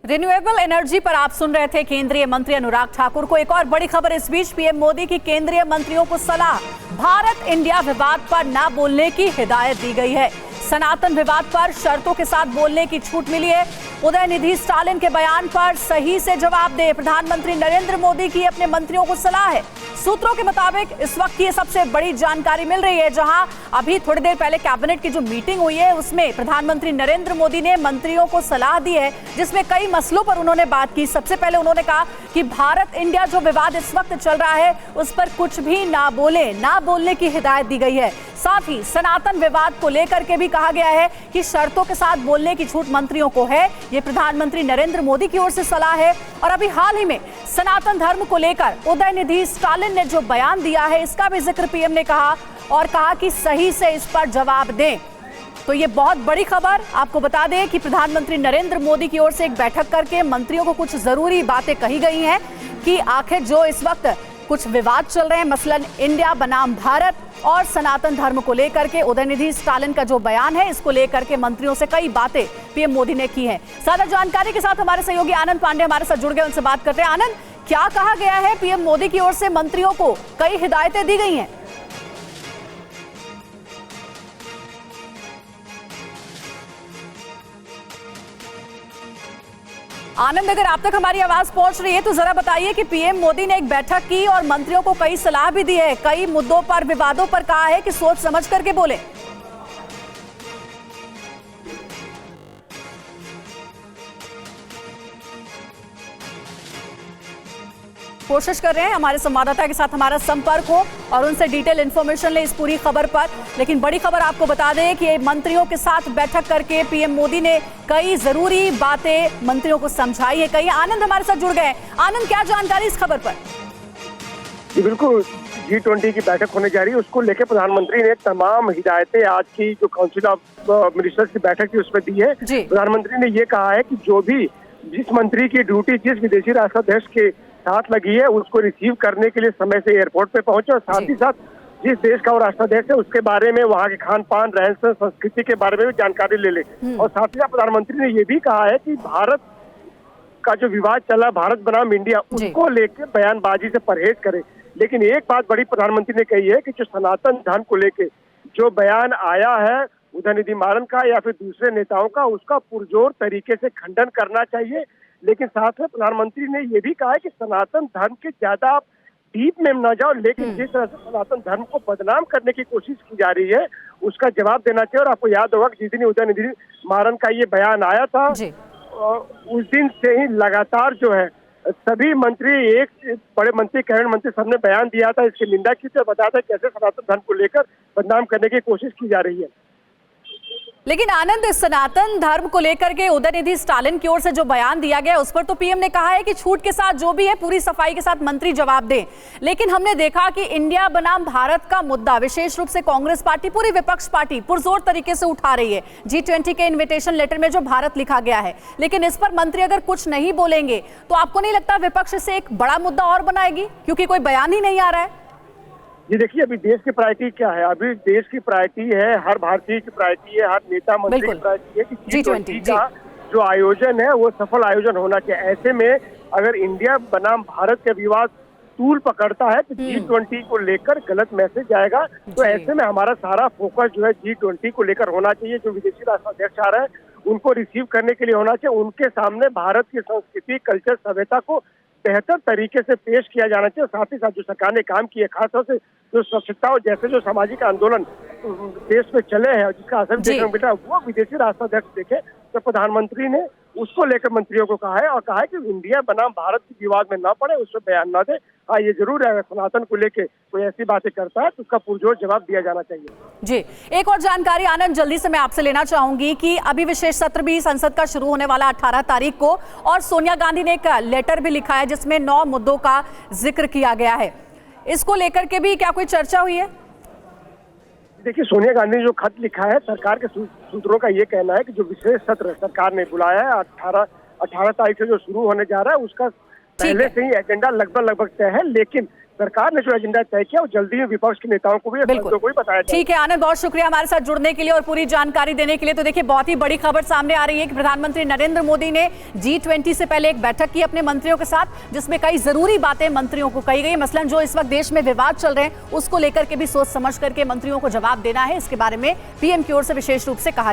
Renewable energy पर आप सुन रहे थे केंद्रीय मंत्री अनुराग ठाकुर को। एक और बड़ी खबर इस बीच, पीएम मोदी की केंद्रीय मंत्रियों को सलाह, भारत इंडिया विवाद पर न बोलने की हिदायत दी गई है। सनातन विवाद पर शर्तों के साथ बोलने की छूट मिली है। उदयनिधि स्टालिन के बयान पर सही से जवाब दे, प्रधानमंत्री नरेंद्र मोदी की अपने मंत्रियों को सलाह है। सूत्रों के मुताबिक इस वक्त की सबसे बड़ी जानकारी मिल रही है, जहां अभी थोड़ी देर पहले कैबिनेट की जो मीटिंग हुई है उसमें प्रधानमंत्री नरेंद्र मोदी ने मंत्रियों को सलाह दी है, जिसमें कई मसलों पर उन्होंने बात की। सबसे पहले उन्होंने कहा कि भारत इंडिया जो विवाद इस वक्त चल रहा है उस पर कुछ भी ना बोलने की हिदायत दी गई है। साथ ही सनातन विवाद को लेकर के भी कहा गया है कि शर्तों के साथ बोलने की छूट मंत्रियों को है। ये प्रधानमंत्री नरेंद्र मोदी की ओर से सलाह है। और अभी हाल ही में सनातन धर्म को लेकर उदयनिधि स्टालिन ने जो बयान दिया है इसका भी जिक्र पीएम ने कहा और कहा कि सही से इस पर जवाब दें। तो ये बहुत बड़ी खबर, आपको बता दें कि प्रधानमंत्री नरेंद्र मोदी की ओर से एक बैठक करके मंत्रियों को कुछ जरूरी बातें कही गई हैं कि आखिर जो इस वक्त कुछ विवाद चल रहे हैं, मसलन इंडिया बनाम भारत और सनातन धर्म को लेकर के उदयनिधि स्टालिन का जो बयान है, इसको लेकर के मंत्रियों से कई बातें पीएम मोदी ने की हैं। ज्यादा जानकारी के साथ हमारे सहयोगी आनंद पांडे हमारे साथ जुड़ गए, उनसे बात करते हैं। आनंद, क्या कहा गया है? पीएम मोदी की ओर से मंत्रियों को कई हिदायतें दी गई हैं। आनंद, अगर आप तक हमारी आवाज पहुंच रही है तो जरा बताइए कि पीएम मोदी ने एक बैठक की और मंत्रियों को कई सलाह भी दी है, कई मुद्दों पर, विवादों पर कहा है कि सोच समझ करके बोले। कोशिश कर रहे हैं हमारे संवाददाता के साथ हमारा संपर्क हो और उनसे डिटेल इंफॉर्मेशन ले इस पूरी खबर पर। लेकिन बड़ी खबर आपको बता दें कि मंत्रियों के साथ बैठक करके पीएम मोदी ने कई जरूरी बातें मंत्रियों को समझाई है। कई आनंद हमारे साथ जुड़ गए। आनंद, क्या जानकारी इस खबर पर? जी बिल्कुल, G20 की बैठक होने जा रही है, उसको लेकर प्रधानमंत्री ने तमाम हिदायतें आज की जो काउंसिल ऑफ मिनिस्टर्स की बैठक थी उसमें दी है। प्रधानमंत्री ने ये कहा है कि जो भी जिस मंत्री की ड्यूटी जिस विदेशी राष्ट्राध्यक्ष के साथ लगी है उसको रिसीव करने के लिए समय से एयरपोर्ट पे पहुंचे और साथ ही साथ जिस देश का वो राष्ट्राध्यक्ष है उसके बारे में, वहाँ के खान पान, रहन सहन, संस्कृति के बारे में भी जानकारी ले ले। और साथ ही साथ प्रधानमंत्री ने ये भी कहा है कि भारत का जो विवाद चला, भारत बनाम इंडिया, उसको लेकर बयानबाजी से परहेज करे। लेकिन एक बात बड़ी प्रधानमंत्री ने कही है कि जो सनातन धर्म को लेकर जो बयान आया है उदयनिधि मारन का या फिर दूसरे नेताओं का, उसका पुरजोर तरीके से खंडन करना चाहिए। लेकिन साथ में प्रधानमंत्री ने यह भी कहा है कि सनातन धर्म के ज्यादा आप डीप में न जाओ, लेकिन जिस तरह से सनातन धर्म को बदनाम करने की कोशिश की जा रही है उसका जवाब देना चाहिए। और आपको याद होगा कि जिस दिन उदयनिधि मारन का ये बयान आया था उस दिन से ही लगातार जो है सभी मंत्री, एक बड़े मंत्री, कैबिनेट मंत्री, सबने बयान दिया था, इसकी निंदा की थी, बताया था कैसे सनातन धर्म को लेकर बदनाम करने की कोशिश की जा रही है। लेकिन आनंद, सनातन धर्म को लेकर के उदयनिधि स्टालिन की ओर से जो बयान दिया गया उस पर तो पीएम ने कहा है कि छूट के साथ जो भी है पूरी सफाई के साथ मंत्री जवाब दें। लेकिन हमने देखा कि इंडिया बनाम भारत का मुद्दा विशेष रूप से कांग्रेस पार्टी, पूरी विपक्ष पार्टी पुरजोर तरीके से उठा रही है। G20 के इन्विटेशन लेटर में जो भारत लिखा गया है, लेकिन इस पर मंत्री अगर कुछ नहीं बोलेंगे तो आपको नहीं लगता विपक्ष से एक बड़ा मुद्दा और बनाएगी, क्योंकि कोई बयान ही नहीं आ रहा है? ये देखिए, अभी देश की प्रायोरिटी क्या है? अभी देश की प्रायोरिटी है, हर भारतीय की प्रायोरिटी है, हर नेता मंत्री की प्रायोरिटी है कि G20 का जो आयोजन है वो सफल आयोजन होना चाहिए। ऐसे में अगर इंडिया बनाम भारत का विवाद तूल पकड़ता है तो G20 को लेकर गलत मैसेज जाएगा। तो ऐसे में हमारा सारा फोकस जो है G20 को लेकर होना चाहिए। जो विदेशी राष्ट्राध्यक्ष आ रहे हैं उनको रिसीव करने के लिए होना चाहिए। उनके सामने भारत की संस्कृति, कल्चर, सभ्यता को बेहतर तरीके से पेश किया जाना चाहिए। साथ ही साथ जो सरकार ने काम किया, खासतौर से जो स्वच्छता और जैसे जो सामाजिक आंदोलन देश में चले हैं जिसका असर देखने को मिला, वो विदेशी राष्ट्राध्यक्ष देखे तो प्रधानमंत्री ने उसको लेकर मंत्रियों को कहा है और कहा है कि इंडिया बनाम भारत के विवाद में ना पड़े, उसमें बयान ना दे। हाँ, ये जरूर है, अगर सनातन को लेकर कोई ऐसी बातें करता है तो उसका पुरजोर जवाब दिया जाना चाहिए। जी, एक और जानकारी आनंद जल्दी से मैं आपसे लेना चाहूंगी कि अभी विशेष सत्र भी संसद का शुरू होने वाला 18 तारीख को, और सोनिया गांधी ने एक लेटर भी लिखा है जिसमें 9 मुद्दों का जिक्र किया गया है। इसको लेकर के भी क्या कोई चर्चा हुई है? देखिए, सोनिया गांधी ने जो खत लिखा है, सरकार के सूत्रों का ये कहना है कि जो विशेष सत्र सरकार ने बुलाया है 18 तारीख से जो शुरू होने जा रहा है उसका पहले से ही एजेंडा लगभग तय है। लेकिन सरकार ने जो एजेंडा तय किया वो जल्दी में विपक्ष के नेताओं को भी को भी बताया जाए। ठीक है आनंद, बहुत शुक्रिया हमारे साथ जुड़ने के लिए और पूरी जानकारी देने के लिए। तो देखिए बहुत ही बड़ी खबर सामने आ रही है कि प्रधानमंत्री नरेंद्र मोदी ने G20 से पहले एक बैठक की अपने मंत्रियों के साथ, जिसमें कई जरूरी बातें मंत्रियों को कही गई। मसलन जो इस वक्त देश में विवाद चल रहे हैं उसको लेकर के भी सोच समझ करके मंत्रियों को जवाब देना है, इसके बारे में पीएम की ओर से विशेष रूप से कहा